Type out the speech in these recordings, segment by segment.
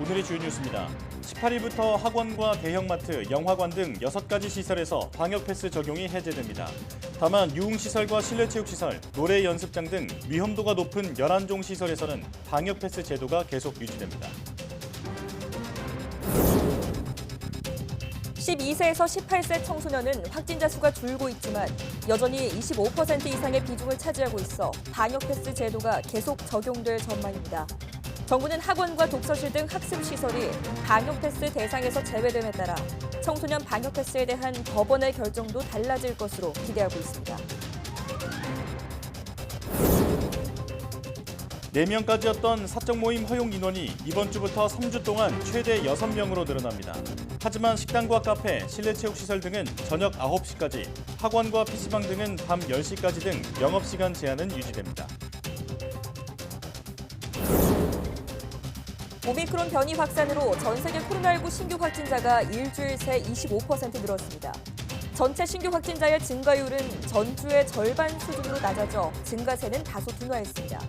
오늘의 주요 뉴스입니다. 18일부터 학원과 대형마트, 영화관 등 6가지 시설에서 방역 패스 적용이 해제됩니다. 다만 유흥시설과 실내체육시설, 노래 연습장 등 위험도가 높은 11종 시설에서는 방역 패스 제도가 계속 유지됩니다. 12세에서 18세 청소년은 확진자 수가 줄고 있지만 여전히 25% 이상의 비중을 차지하고 있어 방역 패스 제도가 계속 적용될 전망입니다. 정부는 학원과 독서실 등 학습시설이 방역 패스 대상에서 제외됨에 따라 청소년 방역 패스에 대한 법원의 결정도 달라질 것으로 기대하고 있습니다. 4명까지였던 사적 모임 허용 인원이 이번 주부터 3주 동안 최대 6명으로 늘어납니다. 하지만 식당과 카페, 실내체육시설 등은 저녁 9시까지, 학원과 PC방 등은 밤 10시까지 등 영업시간 제한은 유지됩니다. 오미크론 변이 확산으로 전 세계 코로나19 신규 확진자가 일주일 새 25% 늘었습니다. 전체 신규 확진자의 증가율은 전주의 절반 수준으로 낮아져 증가세는 다소 둔화했습니다.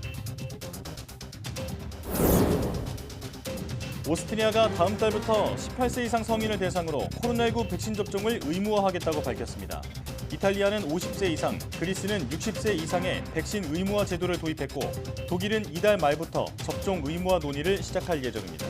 오스트리아가 다음 달부터 18세 이상 성인을 대상으로 코로나19 백신 접종을 의무화하겠다고 밝혔습니다. 이탈리아는 50세 이상, 그리스는 60세 이상의 백신 의무화 제도를 도입했고 독일은 이달 말부터 접종 의무화 논의를 시작할 예정입니다.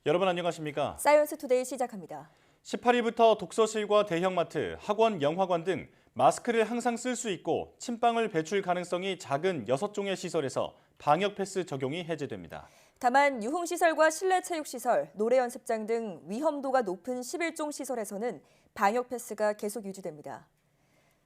여러분 안녕하십니까? 사이언스 투데이 시작합니다. 18일부터 독서실과 대형마트, 학원, 영화관 등 마스크를 항상 쓸 수 있고 침방울 배출 가능성이 작은 6종의 시설에서 방역 패스 적용이 해제됩니다. 다만 유흥시설과 실내체육시설, 노래연습장 등 위험도가 높은 11종 시설에서는 방역 패스가 계속 유지됩니다.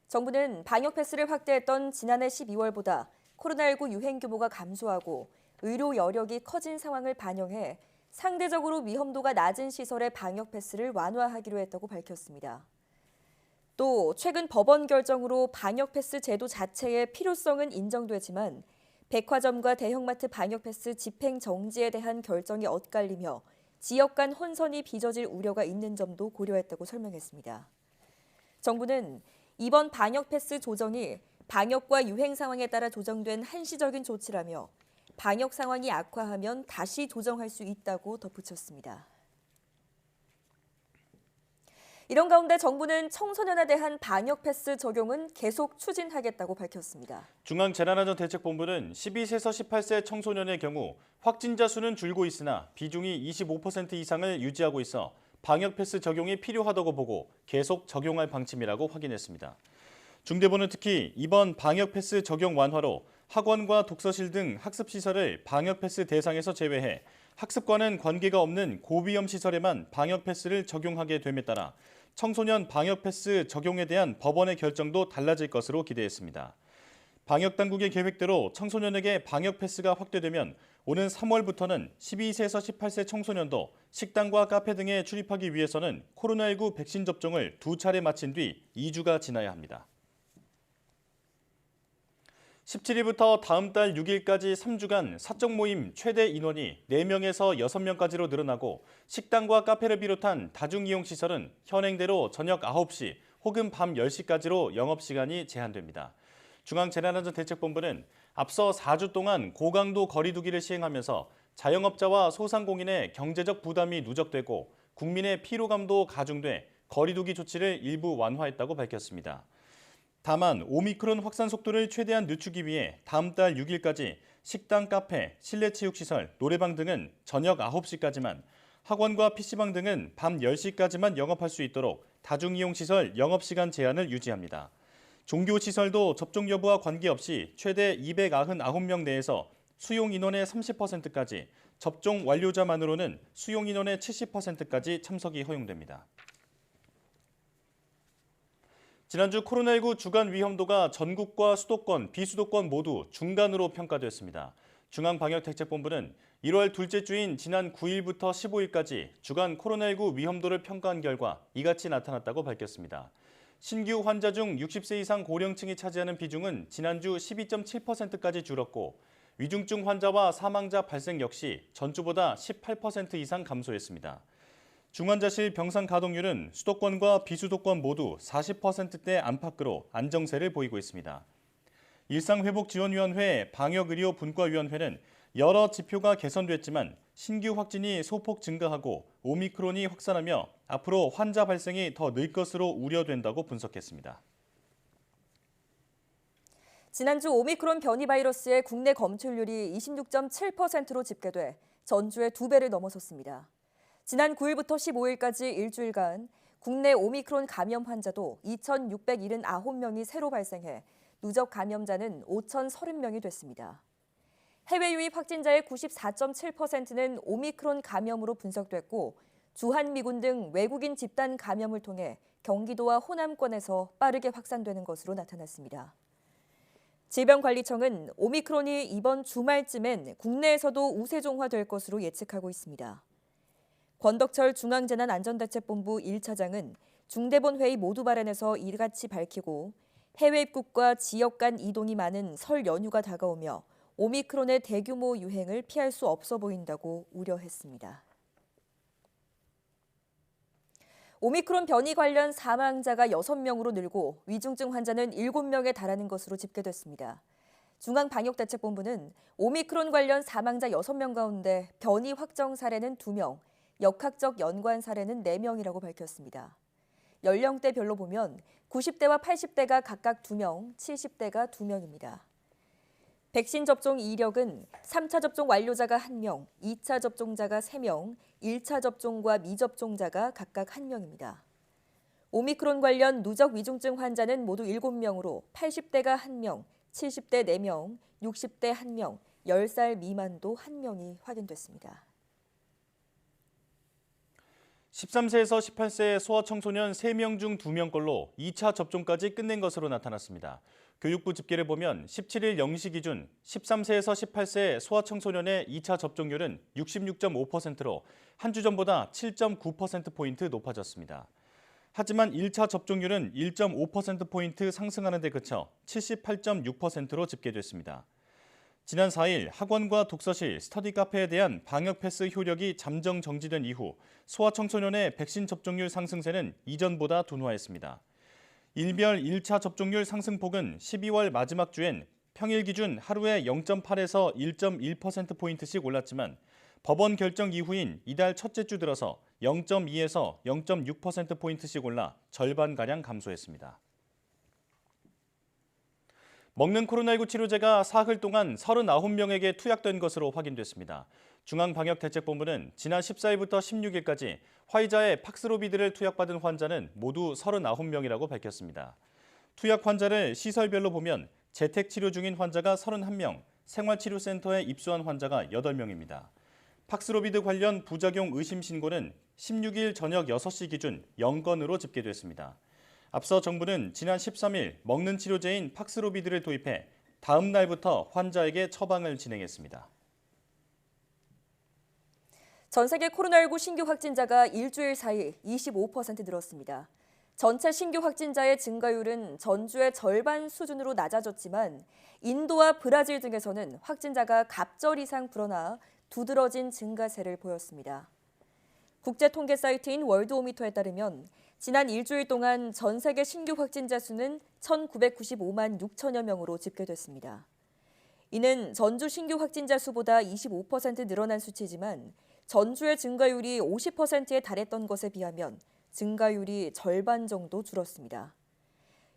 정부는 방역 패스를 확대했던 지난해 12월보다 코로나19 유행 규모가 감소하고 의료 여력이 커진 상황을 반영해 상대적으로 위험도가 낮은 시설의 방역 패스를 완화하기로 했다고 밝혔습니다. 또 최근 법원 결정으로 방역 패스 제도 자체의 필요성은 인정되지만 백화점과 대형마트 방역 패스 집행 정지에 대한 결정이 엇갈리며 지역 간 혼선이 빚어질 우려가 있는 점도 고려했다고 설명했습니다. 정부는 이번 방역 패스 조정이 방역과 유행 상황에 따라 조정된 한시적인 조치라며 방역 상황이 악화하면 다시 조정할 수 있다고 덧붙였습니다. 이런 가운데 정부는 청소년에 대한 방역 패스 적용은 계속 추진하겠다고 밝혔습니다. 중앙재난안전대책본부는 12세에서 18세 청소년의 경우 확진자 수는 줄고 있으나 비중이 25% 이상을 유지하고 있어 방역 패스 적용이 필요하다고 보고 계속 적용할 방침이라고 확인했습니다. 중대본은 특히 이번 방역 패스 적용 완화로 학원과 독서실 등 학습시설을 방역 패스 대상에서 제외해 학습과는 관계가 없는 고위험 시설에만 방역 패스를 적용하게 됨에 따라 청소년 방역 패스 적용에 대한 법원의 결정도 달라질 것으로 기대했습니다. 방역당국의 계획대로 청소년에게 방역 패스가 확대되면 오는 3월부터는 12세에서 18세 청소년도 식당과 카페 등에 출입하기 위해서는 코로나19 백신 접종을 2차례 마친 뒤 2주가 지나야 합니다. 17일부터 다음 달 6일까지 3주간 사적 모임 최대 인원이 4명에서 6명까지로 늘어나고 식당과 카페를 비롯한 다중이용시설은 현행대로 저녁 9시 혹은 밤 10시까지로 영업시간이 제한됩니다. 중앙재난안전대책본부는 앞서 4주 동안 고강도 거리두기를 시행하면서 자영업자와 소상공인의 경제적 부담이 누적되고 국민의 피로감도 가중돼 거리두기 조치를 일부 완화했다고 밝혔습니다. 다만 오미크론 확산 속도를 최대한 늦추기 위해 다음 달 6일까지 식당, 카페, 실내체육시설, 노래방 등은 저녁 9시까지만, 학원과 PC방 등은 밤 10시까지만 영업할 수 있도록 다중이용시설 영업시간 제한을 유지합니다. 종교시설도 접종 여부와 관계없이 최대 299명 내에서 수용 인원의 30%까지, 접종 완료자만으로는 수용 인원의 70%까지 참석이 허용됩니다. 지난주 코로나19 주간 위험도가 전국과 수도권, 비수도권 모두 중간으로 평가됐습니다. 중앙방역대책본부는 1월 둘째 주인 지난 9일부터 15일까지 주간 코로나19 위험도를 평가한 결과 이같이 나타났다고 밝혔습니다. 신규 환자 중 60세 이상 고령층이 차지하는 비중은 지난주 12.7%까지 줄었고 위중증 환자와 사망자 발생 역시 전주보다 18% 이상 감소했습니다. 중환자실 병상 가동률은 수도권과 비수도권 모두 40%대 안팎으로 안정세를 보이고 있습니다. 일상회복지원위원회 방역의료분과위원회는 여러 지표가 개선됐지만 신규 확진이 소폭 증가하고 오미크론이 확산하며 앞으로 환자 발생이 더 늘 것으로 우려된다고 분석했습니다. 지난주 오미크론 변이 바이러스의 국내 검출률이 26.7%로 집계돼 전주의 2배를 넘어섰습니다. 지난 9일부터 15일까지 일주일간 국내 오미크론 감염 환자도 2,679명이 새로 발생해 누적 감염자는 5,030명이 됐습니다. 해외 유입 확진자의 94.7%는 오미크론 감염으로 분석됐고 주한미군 등 외국인 집단 감염을 통해 경기도와 호남권에서 빠르게 확산되는 것으로 나타났습니다. 질병관리청은 오미크론이 이번 주말쯤엔 국내에서도 우세종화될 것으로 예측하고 있습니다. 권덕철 중앙재난안전대책본부 1차장은 중대본 회의 모두 발언에서 이같이 밝히고 해외 입국과 지역 간 이동이 많은 설 연휴가 다가오며 오미크론의 대규모 유행을 피할 수 없어 보인다고 우려했습니다. 오미크론 변이 관련 사망자가 6명으로 늘고 위중증 환자는 7명에 달하는 것으로 집계됐습니다. 중앙방역대책본부는 오미크론 관련 사망자 6명 가운데 변이 확정 사례는 2명, 역학적 연관 사례는 4명이라고 밝혔습니다. 연령대별로 보면 90대와 80대가 각각 2명, 70대가 2명입니다. 백신 접종 이력은 3차 접종 완료자가 1명, 2차 접종자가 3명, 1차 접종과 미접종자가 각각 1명입니다. 오미크론 관련 누적 위중증 환자는 모두 7명으로 80대가 1명, 70대 4명, 60대 1명, 10살 미만도 1명이 확인됐습니다. 13세에서 18세 소아청소년 3명 중 2명꼴로 2차 접종까지 끝낸 것으로 나타났습니다. 교육부 집계를 보면 17일 0시 기준 13세에서 18세 소아청소년의 2차 접종률은 66.5%로 한 주 전보다 7.9%포인트 높아졌습니다. 하지만 1차 접종률은 1.5%포인트 상승하는 데 그쳐 78.6%로 집계됐습니다. 지난 4일 학원과 독서실, 스터디 카페에 대한 방역 패스 효력이 잠정 정지된 이후 소아청소년의 백신 접종률 상승세는 이전보다 둔화했습니다. 일별 1차 접종률 상승폭은 12월 마지막 주엔 평일 기준 하루에 0.8에서 1.1%포인트씩 올랐지만 법원 결정 이후인 이달 첫째 주 들어서 0.2에서 0.6%포인트씩 올라 절반가량 감소했습니다. 먹는 코로나19 치료제가 사흘 동안 39명에게 투약된 것으로 확인됐습니다. 중앙방역대책본부는 지난 14일부터 16일까지 화이자의 팍스로비드를 투약받은 환자는 모두 39명이라고 밝혔습니다. 투약 환자를 시설별로 보면 재택치료 중인 환자가 31명, 생활치료센터에 입소한 환자가 8명입니다. 팍스로비드 관련 부작용 의심 신고는 16일 저녁 6시 기준 0건으로 집계됐습니다. 앞서 정부는 지난 13일 먹는 치료제인 팍스로비드를 도입해 다음 날부터 환자에게 처방을 진행했습니다. 전 세계 코로나19 신규 확진자가 일주일 사이 25% 늘었습니다. 전체 신규 확진자의 증가율은 전주의 절반 수준으로 낮아졌지만 인도와 브라질 등에서는 확진자가 갑절 이상 불어나 두드러진 증가세를 보였습니다. 국제통계 사이트인 월드오미터에 따르면 지난 일주일 동안 전 세계 신규 확진자 수는 1,995만 6천여 명으로 집계됐습니다. 이는 전주 신규 확진자 수보다 25% 늘어난 수치지만 전주의 증가율이 50%에 달했던 것에 비하면 증가율이 절반 정도 줄었습니다.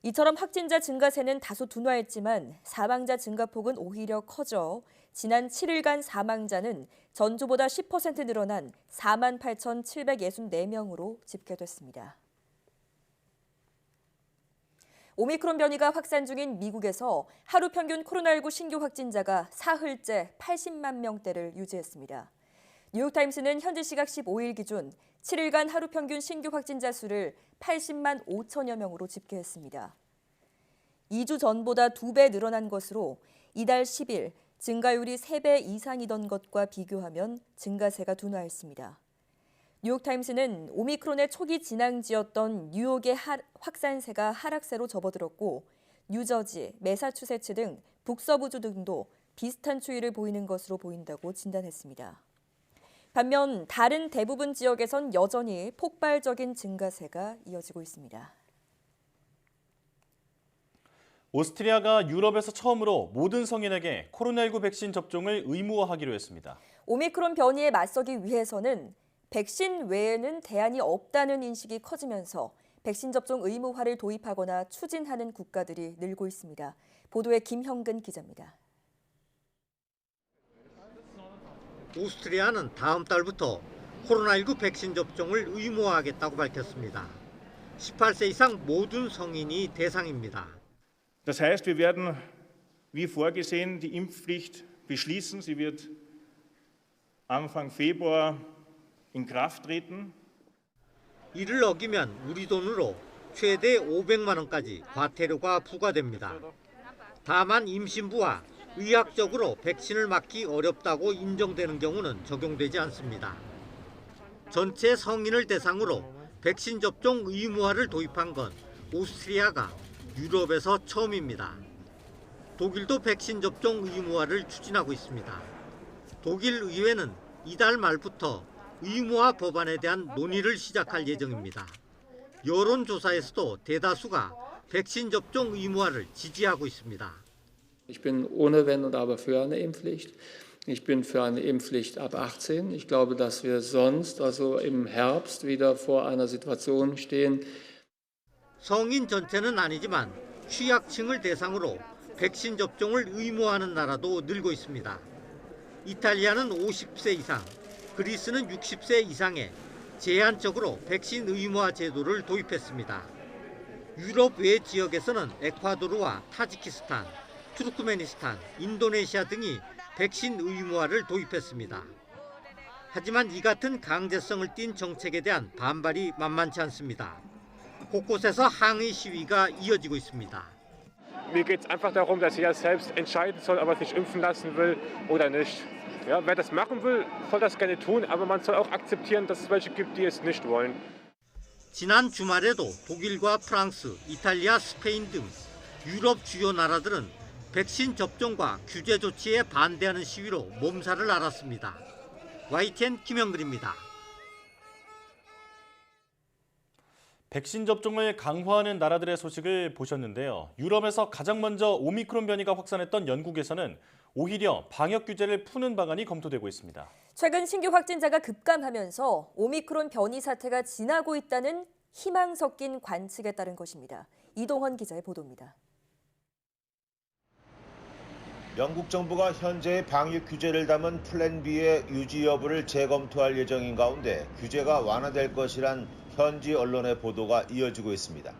이처럼 확진자 증가세는 다소 둔화했지만 사망자 증가폭은 오히려 커져 지난 7일간 사망자는 전주보다 10% 늘어난 48,764명으로 집계됐습니다. 오미크론 변이가 확산 중인 미국에서 하루 평균 코로나19 신규 확진자가 사흘째 80만 명대를 유지했습니다. 뉴욕타임스는 현지 시각 15일 기준 7일간 하루 평균 신규 확진자 수를 80만 5천여 명으로 집계했습니다. 2주 전보다 2배 늘어난 것으로 이달 10일 증가율이 3배 이상이던 것과 비교하면 증가세가 둔화했습니다. 뉴욕타임스는 오미크론의 초기 진앙지였던 뉴욕의 확산세가 하락세로 접어들었고 뉴저지, 매사추세츠 등 북서부주 등도 비슷한 추이를 보이는 것으로 보인다고 진단했습니다. 반면 다른 대부분 지역에선 여전히 폭발적인 증가세가 이어지고 있습니다. 오스트리아가 유럽에서 처음으로 모든 성인에게 코로나19 백신 접종을 의무화하기로 했습니다. 오미크론 변이에 맞서기 위해서는 백신 외에는 대안이 없다는 인식이 커지면서 백신 접종 의무화를 도입하거나 추진하는 국가들이 늘고 있습니다. 보도에 김형근 기자입니다. 오스트리아는 다음 달부터 코로나19 백신 접종을 의무화하겠다고 밝혔습니다. 18세 이상 모든 성인이 대상입니다. Das heißt, wir werden wie vorgesehen die Impfpflicht beschließen. Sie wird Anfang Februar in Kraft treten. 이를 어기면 우리 돈으로 최대 500만 원까지 과태료가 부과됩니다. 다만 임신부와 의학적으로 백신을 맞기 어렵다고 인정되는 경우는 적용되지 않습니다. 전체 성인을 대상으로 백신 접종 의무화를 도입한 건 오스트리아가 유럽에서 처음입니다. 독일도 백신 접종 의무화를 추진하고 있습니다. 독일 의회는 이달 말부터 의무화 법안에 대한 논의를 시작할 예정입니다. 여론조사에서도 대다수가 백신 접종 의무화를 지지하고 있습니다. Ich bin ohne Wenn und Aber für eine Impfpflicht. Ich bin für eine Impfpflicht ab 18. Ich glaube, dass wir sonst, also im Herbst, wieder vor einer Situation stehen. 성인 전체는 아니지만 취약층을 대상으로 백신 접종을 의무화하는 나라도 늘고 있습니다. 이탈리아는 50세 이상, 그리스는 60세 이상에 제한적으로 백신 의무화 제도를 도입했습니다. 유럽 외 지역에서는 에콰도르와 타지키스탄, 투르크메니스탄, 인도네시아 등이 백신 의무화를 도입했습니다. 하지만 이 같은 강제성을 띤 정책에 대한 반발이 만만치 않습니다. 곳곳에서 항의 시위가 이어지고 있습니다. Mir geht es einfach darum, dass jeder selbst entscheiden soll, ob er sich impfen lassen will oder nicht. Ja, wer das machen will, soll das gerne tun, aber man soll auch akzeptieren, dass es welche gibt, die es nicht wollen. 지난 주말에도 독일과 프랑스, 이탈리아, 스페인 등 유럽 주요 나라들은 백신 접종과 규제 조치에 반대하는 시위로 몸살을 앓았습니다. YTN 김영근입니다. 백신 접종을 강화하는 나라들의 소식을 보셨는데요. 유럽에서 가장 먼저 오미크론 변이가 확산했던 영국에서는 오히려 방역 규제를 푸는 방안이 검토되고 있습니다. 최근 신규 확진자가 급감하면서 오미크론 변이 사태가 지나고 있다는 희망 섞인 관측에 따른 것입니다. 이동헌 기자의 보도입니다. 영국 정부가 현재의 방역 규제를 담은 플랜 B의 유지 여부를 재검토할 예정인 가운데 규제가 완화될 것이란 현지 언론의 보도가 이어지고 있습니다.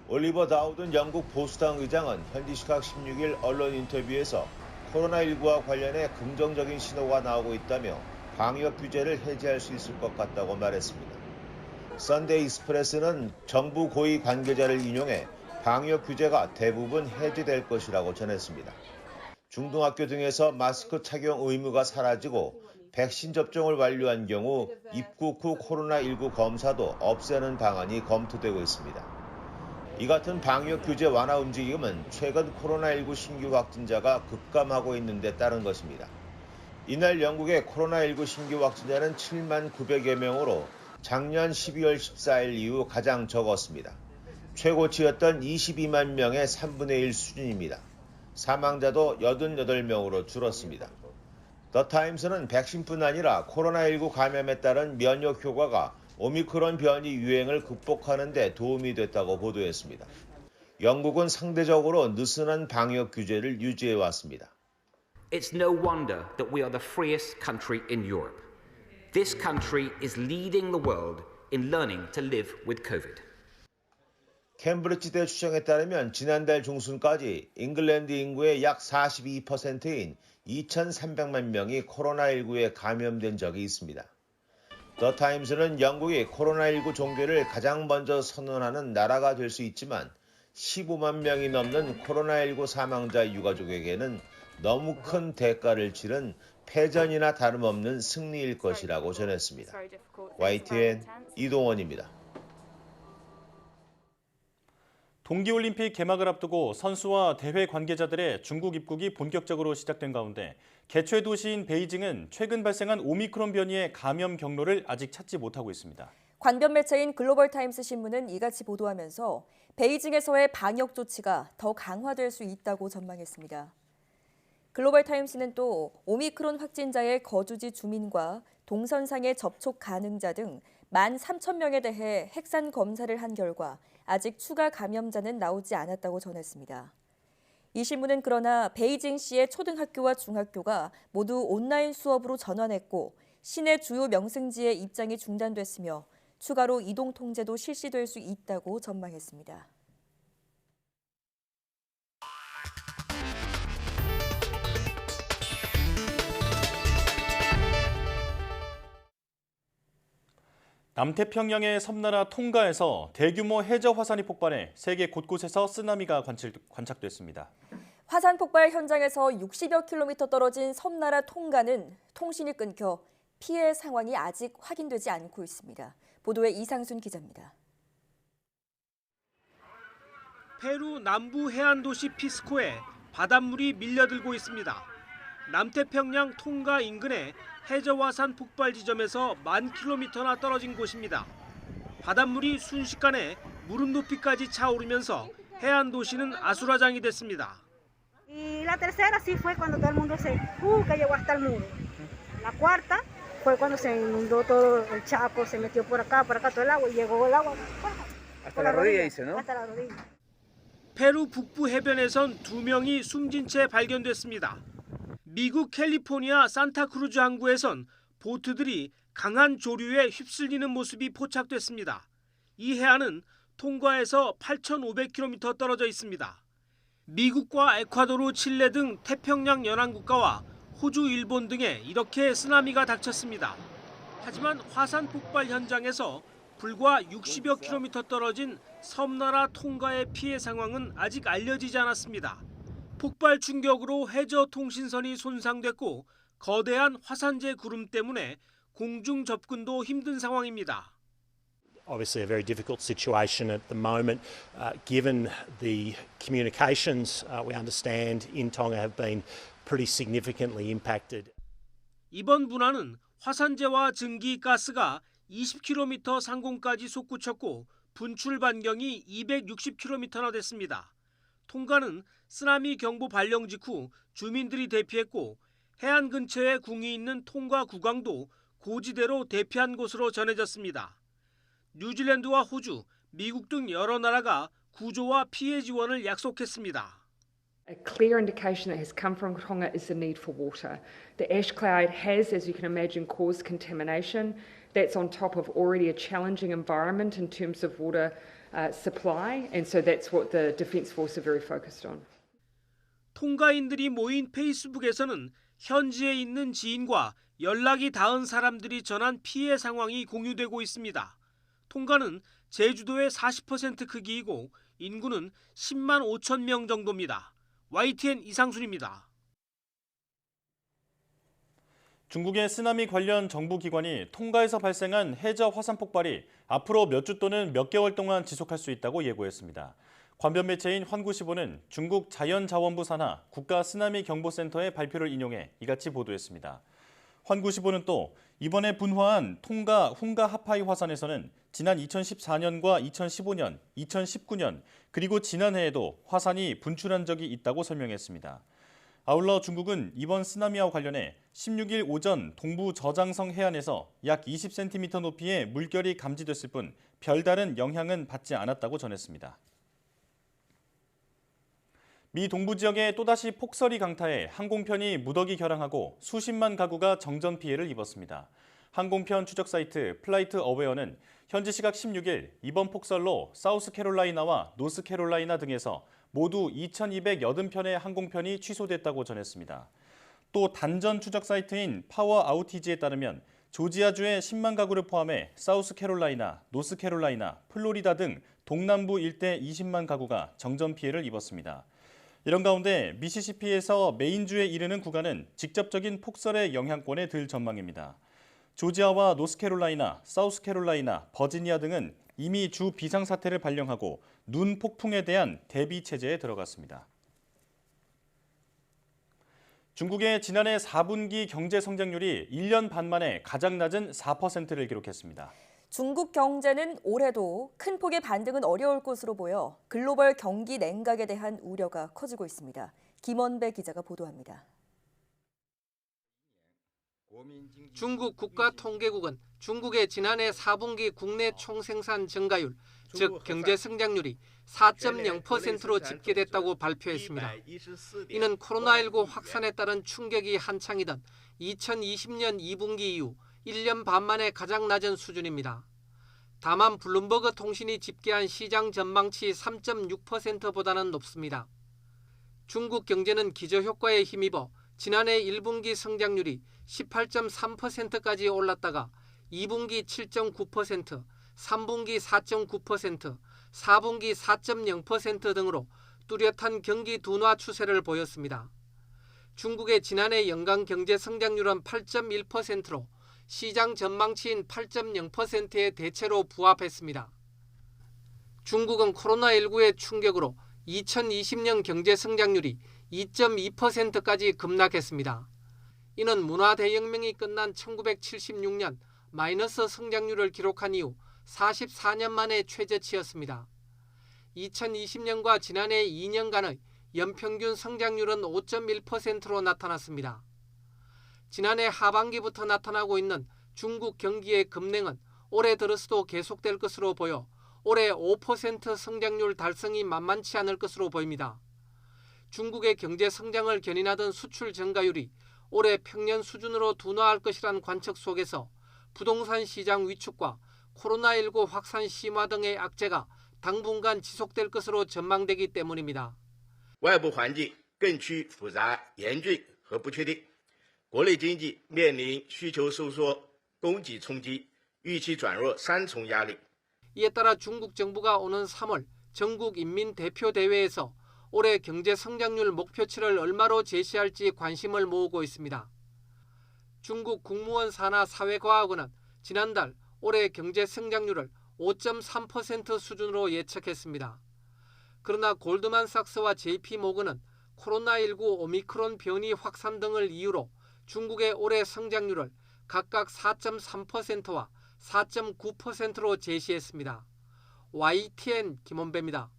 올리버 다우든 영국 보수당 의장은 현지 시각 16일 언론 인터뷰에서 코로나19와 관련해 긍정적인 신호가 나오고 있다며 방역 규제를 해제할 수 있을 것 같다고 말했습니다. 선데이 익스프레스는 정부 고위 관계자를 인용해 방역 규제가 대부분 해제될 것이라고 전했습니다. 중등학교 등에서 마스크 착용 의무가 사라지고 백신 접종을 완료한 경우 입국 후 코로나19 검사도 없애는 방안이 검토되고 있습니다. 이 같은 방역 규제 완화 움직임은 최근 코로나19 신규 확진자가 급감하고 있는 데 따른 것입니다. 이날 영국의 코로나19 신규 확진자는 7만 900여 명으로 작년 12월 14일 이후 가장 적었습니다. 최고치였던 22만 명의 3분의 1 수준입니다. 사망자도 88명으로 줄었습니다. 더타임스는 백신뿐 아니라 코로나19 감염에 따른 면역 효과가 오미크론 변이 유행을 극복하는 데 도움이 됐다고 보도했습니다. 영국은 상대적으로 느슨한 방역 규제를 유지해 왔습니다. It's no wonder that we are the freest country in Europe. This country is leading the world in learning to live with COVID. 캠브리지대 추정에 따르면 지난달 중순까지 잉글랜드 인구의 약 42%인 2,300만 명이 코로나19에 감염된 적이 있습니다. 더타임스는 영국이 코로나19 종교를 가장 먼저 선언하는 나라가 될 수 있지만 15만 명이 넘는 코로나19 사망자 유가족에게는 너무 큰 대가를 치른 패전이나 다름없는 승리일 것이라고 전했습니다. YTN 이동원입니다. 동계올림픽 개막을 앞두고 선수와 대회 관계자들의 중국 입국이 본격적으로 시작된 가운데 개최 도시인 베이징은 최근 발생한 오미크론 변이의 감염 경로를 아직 찾지 못하고 있습니다. 관변 매체인 글로벌타임스 신문은 이같이 보도하면서 베이징에서의 방역 조치가 더 강화될 수 있다고 전망했습니다. 글로벌타임스는 또 오미크론 확진자의 거주지 주민과 동선상의 접촉 가능자 등 13,000명에 대해 핵산 검사를 한 결과 아직 추가 감염자는 나오지 않았다고 전했습니다. 이 신문은 그러나 베이징시의 초등학교와 중학교가 모두 온라인 수업으로 전환했고 시내 주요 명승지의 입장이 중단됐으며 추가로 이동 통제도 실시될 수 있다고 전망했습니다. 남태평양의 섬나라 통가에서 대규모 해저 화산이 폭발해 세계 곳곳에서 쓰나미가 관측됐습니다. 화산 폭발 현장에서 60여 킬로미터 떨어진 섬나라 통가는 통신이 끊겨 피해 상황이 아직 확인되지 않고 있습니다. 보도에 이상순 기자입니다. 페루 남부 해안 도시 피스코에 바닷물이 밀려들고 있습니다. 남태평양 통가 인근의 해저 화산 폭발 지점에서 10,000km나 떨어진 곳입니다. 바닷물이 순식간에 무릎 높이까지 차오르면서 해안 도시는 아수라장이 됐습니다. Y la tercera sí fue cuando todo el mundo que llegó hasta el muro. La cuarta fue cuando se inundó todo el Chaco, se metió por acá todo el agua y llegó el agua hasta la rodilla, dice, ¿no? Hasta la rodilla. 페루 북부 해변에선 2명이 숨진 채 발견됐습니다. 미국 캘리포니아 산타크루즈 항구에선 보트들이 강한 조류에 휩쓸리는 모습이 포착됐습니다. 이 해안은 통가에서 8,500km 떨어져 있습니다. 미국과 에콰도르, 칠레 등 태평양 연안 국가와 호주, 일본 등에 이렇게 쓰나미가 닥쳤습니다. 하지만 화산 폭발 현장에서 불과 60여 킬로미터 떨어진 섬나라 통가의 피해 상황은 아직 알려지지 않았습니다. 폭발 충격으로 해저 통신선이 손상됐고 거대한 화산재 구름 때문에 공중 접근도 힘든 상황입니다. Obviously a very difficult situation at the moment, given the communications we understand in Tonga have been pretty significantly impacted. 이번 분화는 화산재와 증기 가스가 20km 상공까지 솟구쳤고 분출 반경이 260km나 됐습니다. 통가는 쓰나미 경보 발령 직후 주민들이 대피했고 해안 근처에 궁이 있는 통가 국왕도 고지대로 대피한 곳으로 전해졌습니다. 뉴질랜드와 호주, 미국 등 여러 나라가 구조와 피해 지원을 약속했습니다. A clear indication that has come from Tonga is the need for water. The ash cloud has, as you can imagine, caused contamination. That's on top of already a challenging environment in terms of water supply, and so that's what the Defence Force are very focused on. 통가인들이 모인 페이스북에서는 현지에 있는 지인과 연락이 닿은 사람들이 전한 피해 상황이 공유되고 있습니다. 통가는 제주도의 40% 크기이고 인구는 10만 5천 명 정도입니다. YTN 이상순입니다. 중국의 쓰나미 관련 정부기관이 통가에서 발생한 해저 화산 폭발이 앞으로 몇 주 또는 몇 개월 동안 지속할 수 있다고 예고했습니다. 관변 매체인 환구시보는 중국 자연자원부 산하 국가쓰나미경보센터의 발표를 인용해 이같이 보도했습니다. 환구시보는 또 이번에 분화한 통가 훈가하파이 화산에서는 지난 2014년과 2015년, 2019년 그리고 지난해에도 화산이 분출한 적이 있다고 설명했습니다. 아울러 중국은 이번 쓰나미와 관련해 16일 오전 동부 저장성 해안에서 약 20cm 높이의 물결이 감지됐을 뿐 별다른 영향은 받지 않았다고 전했습니다. 미 동부 지역에 또다시 폭설이 강타해 항공편이 무더기 결항하고 수십만 가구가 정전 피해를 입었습니다. 항공편 추적 사이트 플라이트 어웨어는 현지 시각 16일 이번 폭설로 사우스캐롤라이나와 노스캐롤라이나 등에서 모두 2,280편의 항공편이 취소됐다고 전했습니다. 또 단전 추적 사이트인 파워 아우티지에 따르면 조지아주의 10만 가구를 포함해 사우스캐롤라이나, 노스캐롤라이나, 플로리다 등 동남부 일대 20만 가구가 정전 피해를 입었습니다. 이런 가운데 미시시피에서 메인주에 이르는 구간은 직접적인 폭설의 영향권에 들 전망입니다. 조지아와 노스캐롤라이나, 사우스캐롤라이나, 버지니아 등은 이미 주 비상사태를 발령하고 눈 폭풍에 대한 대비 체제에 들어갔습니다. 중국의 지난해 4분기 경제 성장률이 1년 반 만에 가장 낮은 4%를 기록했습니다. 중국 경제는 올해도 큰 폭의 반등은 어려울 것으로 보여 글로벌 경기 냉각에 대한 우려가 커지고 있습니다. 김원배 기자가 보도합니다. 중국 국가통계국은 중국의 지난해 4분기 국내 총생산 증가율, 즉 경제 성장률이 4.0%로 집계됐다고 발표했습니다. 이는 코로나19 확산에 따른 충격이 한창이던 2020년 2분기 이후 1년 반 만에 가장 낮은 수준입니다. 다만 블룸버그 통신이 집계한 시장 전망치 3.6%보다는 높습니다. 중국 경제는 기저효과에 힘입어 지난해 1분기 성장률이 18.3%까지 올랐다가 2분기 7.9%, 3분기 4.9%, 4분기 4.0% 등으로 뚜렷한 경기 둔화 추세를 보였습니다. 중국의 지난해 연간 경제 성장률은 8.1%로 시장 전망치인 8.0%의 대체로 부합했습니다. 중국은 코로나19의 충격으로 2020년 경제 성장률이 2.2%까지 급락했습니다. 이는 문화대혁명이 끝난 1976년 마이너스 성장률을 기록한 이후 44년 만의 최저치였습니다. 2020년과 지난해 2년간의 연평균 성장률은 5.1%로 나타났습니다. 지난해 하반기부터 나타나고 있는 중국 경기의 급냉은 올해 들어서도 계속될 것으로 보여 올해 5% 성장률 달성이 만만치 않을 것으로 보입니다. 중국의 경제 성장을 견인하던 수출 증가율이 올해 평년 수준으로 둔화할 것이란 관측 속에서 부동산 시장 위축과 코로나19 확산 심화 등의 악재가 당분간 지속될 것으로 전망되기 때문입니다. 外部环境更趋复杂、严峻和不确定，国内经济面临需求收缩、供给冲击、预期转弱三重压力。 이에 따라 중국 정부가 오는 3월 전국 인민대표대회에서 올해 경제 성장률 목표치를 얼마로 제시할지 관심을 모으고 있습니다. 중국 국무원 산하 사회과학원은 지난달 올해 경제 성장률을 5.3% 수준으로 예측했습니다. 그러나 골드만삭스와 JP모건은 코로나19 오미크론 변이 확산 등을 이유로 중국의 올해 성장률을 각각 4.3%와 4.9%로 제시했습니다. YTN 김원배입니다.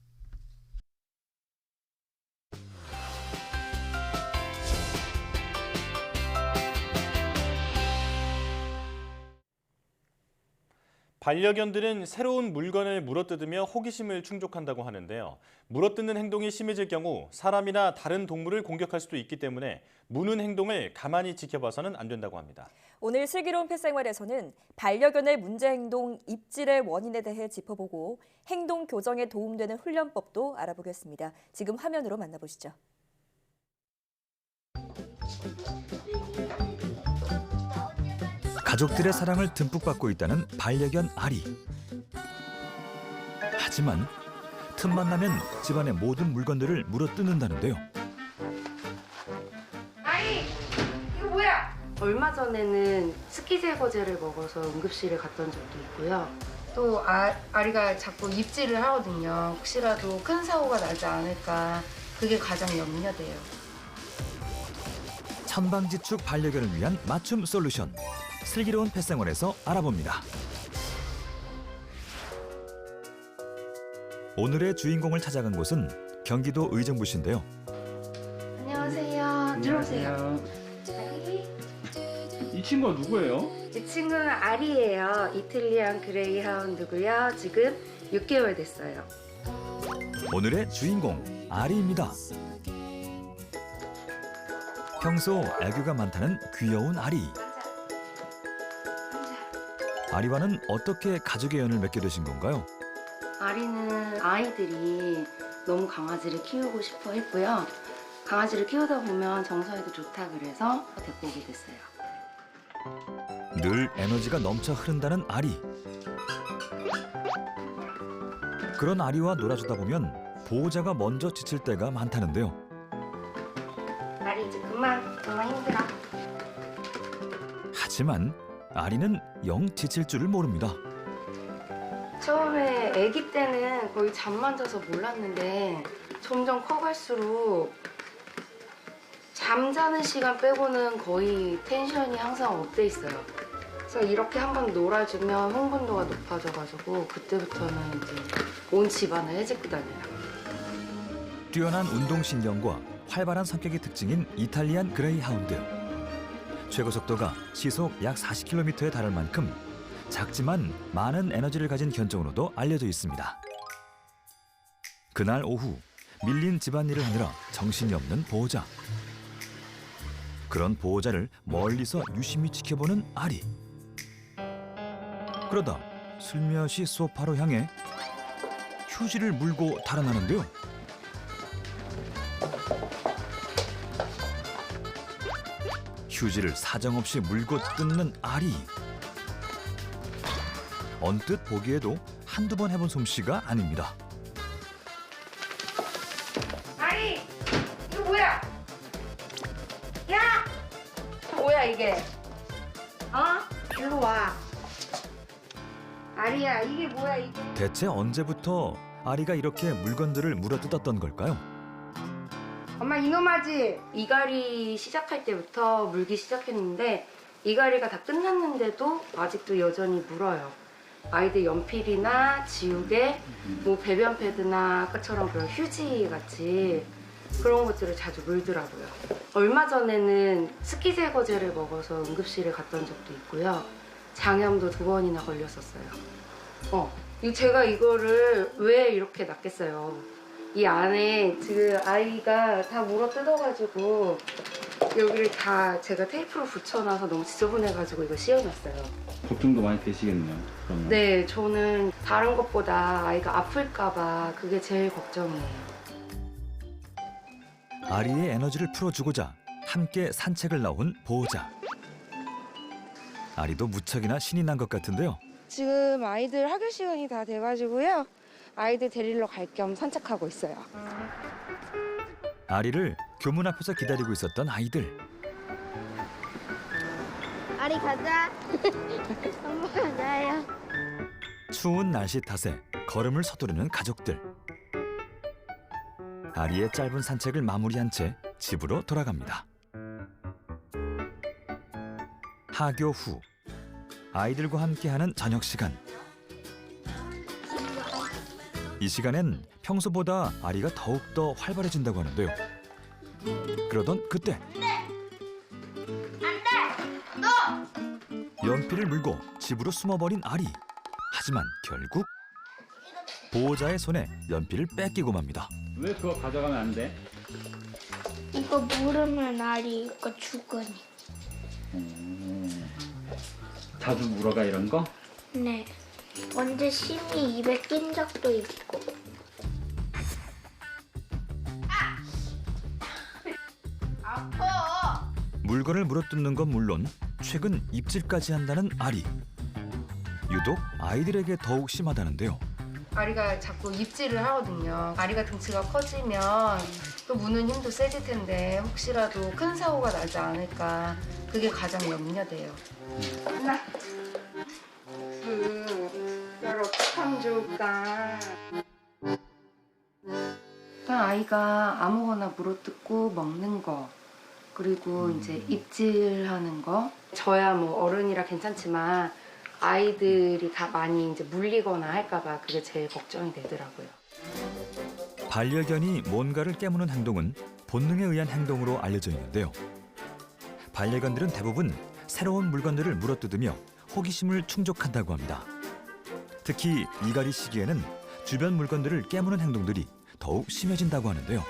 반려견들은 새로운 물건을 물어뜯으며 호기심을 충족한다고 하는데요. 물어뜯는 행동이 심해질 경우 사람이나 다른 동물을 공격할 수도 있기 때문에 무는 행동을 가만히 지켜봐서는 안 된다고 합니다. 오늘 슬기로운 펫생활에서는 반려견의 문제 행동 입질의 원인에 대해 짚어보고 행동 교정에 도움되는 훈련법도 알아보겠습니다. 지금 화면으로 만나보시죠. 가족들의 사랑을 듬뿍 받고 있다는 반려견 아리. 하지만 틈만 나면 집안의 모든 물건들을 물어뜯는다는데요. 아리! 이거 뭐야? 얼마 전에는 식기세거제를 먹어서 응급실에 갔던 적도 있고요. 또 아리가 자꾸 입질을 하거든요. 혹시라도 큰 사고가 나지 않을까 그게 가장 염려돼요. 천방지축 반려견을 위한 맞춤 솔루션. 슬기로운 펫생활에서 알아봅니다. 오늘의 주인공을 찾아간 곳은 경기도 의정부시인데요. 안녕하세요. 들어오세요. 이 친구가 누구예요? 이 친구는 아리예요. 이탈리안 그레이하운드고요. 지금 6개월 됐어요. 오늘의 주인공 아리입니다. 평소 애교가 많다는 귀여운 아리. 아리와는 어떻게 가족의 연을 맺게 되신 건가요? 아리는 아이들이 너무 강아지를 키우고 싶어 했고요. 강아지를 키우다 보면 정서에도 좋다 그래서 데리고 오게 됐어요. 늘 에너지가 넘쳐 흐른다는 아리. 그런 아리와 놀아주다 보면 보호자가 먼저 지칠 때가 많다는데요. 아리 이제 그만 힘들어. 하지만 아리는 영 지칠 줄을 모릅니다. 처음에 아기 때는 거의 잠만 자서 몰랐는데 점점 커갈수록 잠자는 시간 빼고는 거의 텐션이 항상 업돼 있어요. 그래서 이렇게 한번 놀아주면 흥분도가 높아져가지고 그때부터는 이제 온 집안을 헤집고 다녀요. 뛰어난 운동신경과 활발한 성격이 특징인 이탈리안 그레이하운드. 최고 속도가 시속 약 40km에 달할 만큼 작지만 많은 에너지를 가진 견종으로도 알려져 있습니다. 그날 오후 밀린 집안일을 하느라 정신이 없는 보호자. 그런 보호자를 멀리서 유심히 지켜보는 아리. 그러다 슬며시 소파로 향해 휴지를 물고 달아나는데요. 휴지를 사정없이 물고 뜯는 아리. 언뜻 보기에도 한두 번 해본 솜씨가 아닙니다. 아리! 이거 뭐야? 야! 뭐야 이게? 일로 와. 아리야, 이게 뭐야 이게? 대체 언제부터 아리가 이렇게 물건들을 물어뜯었던 걸까요? 엄마 이놈아지! 이갈이 시작할 때부터 물기 시작했는데 이갈이가 다 끝났는데도 아직도 여전히 물어요. 아이들 연필이나 지우개, 뭐 배변 패드나 아까처럼 그런 휴지 같이 그런 것들을 자주 물더라고요. 얼마 전에는 스키 제거제를 먹어서 응급실에 갔던 적도 있고요. 장염도 2번이나 걸렸었어요. 제가 이거를 왜 이렇게 놨겠어요. 이 안에 지금 아이가 다 물어 뜯어가지고 여기를 다 제가 테이프로 붙여놔서 너무 지저분해가지고 이거 씌워놨어요. 걱정도 많이 되시겠네요. 그러면. 네, 저는 다른 것보다 아이가 아플까봐 그게 제일 걱정이에요. 아리의 에너지를 풀어주고자 함께 산책을 나온 보호자. 아리도 무척이나 신이 난 것 같은데요. 지금 아이들 학교 시간이 다 돼가지고요. 아이들 데리러 갈 겸 산책하고 있어요. 아리를 교문 앞에서 기다리고 있었던 아이들. 아리 가자. 엄마 가자요. 추운 날씨 탓에 걸음을 서두르는 가족들. 아리의 짧은 산책을 마무리한 채 집으로 돌아갑니다. 하교 후 아이들과 함께하는 저녁 시간. 이 시간엔 평소보다 아리가 더욱더 활발해진다고 하는데요. 그러던 그때 연필을 물고 집으로 숨어버린 아리. 하지만 결국 보호자의 손에 연필을 뺏기고 맙니다. 왜 그거 가져가면 안 돼? 이거 물으면 아리가 죽으니. 자주 물어가 이런 거? 네. 언제 심이 입에 낀 적도 있고. 아파. 물건을 물어뜯는 건 물론 최근 입질까지 한다는 아리. 유독 아이들에게 더욱 심하다는데요. 아리가 자꾸 입질을 하거든요. 아리가 등치가 커지면 또 무는 힘도 세질 텐데 혹시라도 큰 사고가 나지 않을까 그게 가장 염려돼요. 하나, 둘, 어떡하면 좋을까? 일단 아이가 아무거나 물어뜯고 먹는 거 그리고 이제 입질하는 거 저야 뭐 어른이라 괜찮지만 아이들이 다 많이 이제 물리거나 할까봐 그게 제일 걱정이 되더라고요. 반려견이 뭔가를 깨무는 행동은 본능에 의한 행동으로 알려져 있는데요. 반려견들은 대부분 새로운 물건들을 물어뜯으며 호기심을 충족한다고 합니다. 특히 이갈이 시기에는 주변 물건들을 깨무는 행동들이 더욱 심해진다고 하는데요.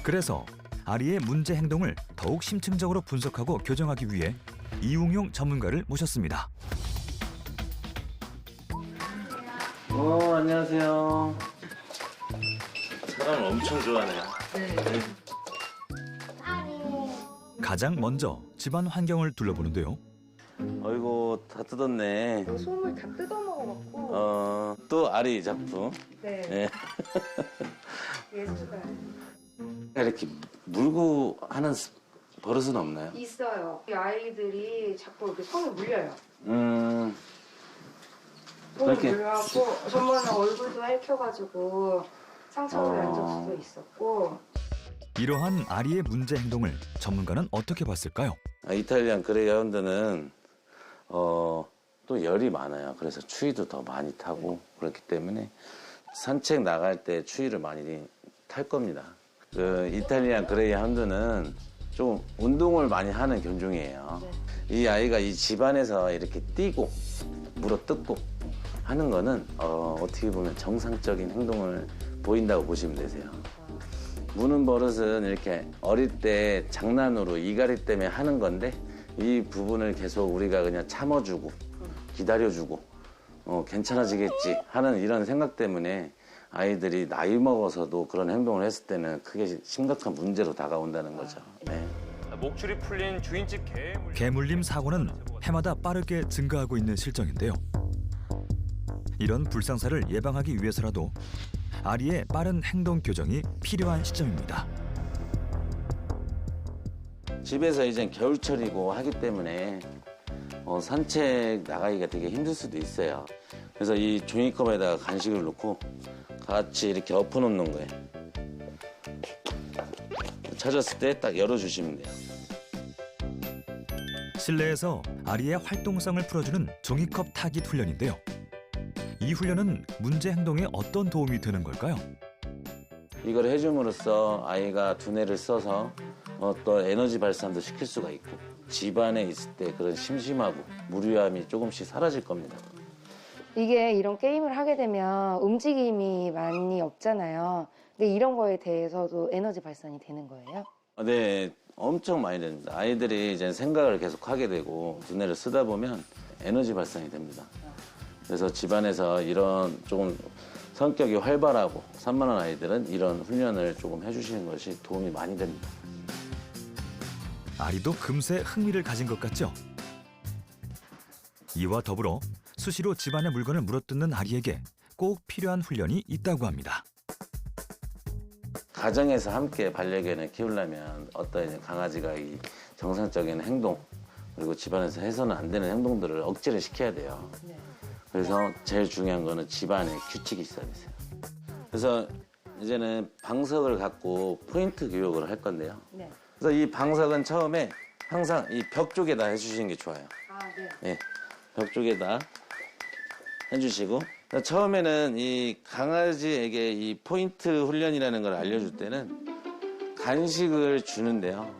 그래서 아리의 문제 행동을 더욱 심층적으로 분석하고 교정하기 위해 이웅용 전문가를 모셨습니다. 안녕하세요. 사람을 엄청 좋아하네요. 가장 먼저 집안 환경을 둘러보는데요. 어이구 다 뜯었네. 솜을 다 뜯어 먹어갖고. 또 아리 작품. 네. 예술가. 이렇게 물고 하는 버릇은 없나요? 있어요. 이 아이들이 자꾸 이렇게 손을 물려요. 손을 그렇게- 물려갖고 전번에 얼굴도 핥혀가지고 상처가 난 적도 있었고. 이러한 아리의 문제 행동을 전문가는 어떻게 봤을까요? 이탈리안 그레이하운드는 또 열이 많아요. 그래서 추위도 더 많이 타고 그렇기 때문에 산책 나갈 때 추위를 많이 탈 겁니다. 그 이탈리안 그레이하운드는 좀 운동을 많이 하는 견종이에요. 이 아이가 이 집안에서 이렇게 뛰고 물어뜯고 하는 거는 어떻게 보면 정상적인 행동을 보인다고 보시면 되세요. 무는 버릇은 이렇게 어릴 때 장난으로 이갈이 때문에 하는 건데 이 부분을 계속 우리가 그냥 참아주고 기다려주고 괜찮아지겠지 하는 이런 생각 때문에 아이들이 나이 먹어서도 그런 행동을 했을 때는 크게 심각한 문제로 다가온다는 거죠. 네. 목줄이 풀린 주인집 개물림 사고는 해마다 빠르게 증가하고 있는 실정인데요. 이런 불상사를 예방하기 위해서라도 아리의 빠른 행동 교정이 필요한 시점입니다. 집에서 이제 겨울철이고 하기 때문에 산책 나가기가 되게 힘들 수도 있어요. 그래서 이 종이컵에다가 간식을 넣고 같이 이렇게 엎어놓는 거예요. 찾았을 때 딱 열어주시면 돼요. 실내에서 아리의 활동성을 풀어주는 종이컵 타깃 훈련인데요. 이 훈련은 문제 행동에 어떤 도움이 되는 걸까요? 이걸 해줌으로써 아이가 두뇌를 써서 또 에너지 발산도 시킬 수가 있고 집안에 있을 때 그런 심심하고 무료함이 조금씩 사라질 겁니다. 이게 이런 게임을 하게 되면 움직임이 많이 없잖아요. 근데 이런 거에 대해서도 에너지 발산이 되는 거예요? 네, 엄청 많이 됩니다. 아이들이 이제 생각을 계속 하게 되고 두뇌를 쓰다 보면 에너지 발산이 됩니다. 그래서 집안에서 이런 조금 성격이 활발하고 산만한 아이들은 이런 훈련을 조금 해주시는 것이 도움이 많이 됩니다. 아리도 금세 흥미를 가진 것 같죠? 이와 더불어 수시로 집안의 물건을 물어뜯는 아리에게 꼭 필요한 훈련이 있다고 합니다. 가정에서 함께 반려견을 키우려면 어떤 강아지가 이 정상적인 행동 그리고 집안에서 해서는 안 되는 행동들을 억제를 시켜야 돼요. 그래서 제일 중요한 거는 집안에 규칙이 있어야 돼요. 그래서 이제는 방석을 갖고 포인트 교육을 할 건데요. 그래서 이 방석은 처음에 항상 이 벽 쪽에다 해주시는 게 좋아요. 네, 벽 쪽에다 해주시고 처음에는 이 강아지에게 이 포인트 훈련이라는 걸 알려줄 때는 간식을 주는데요.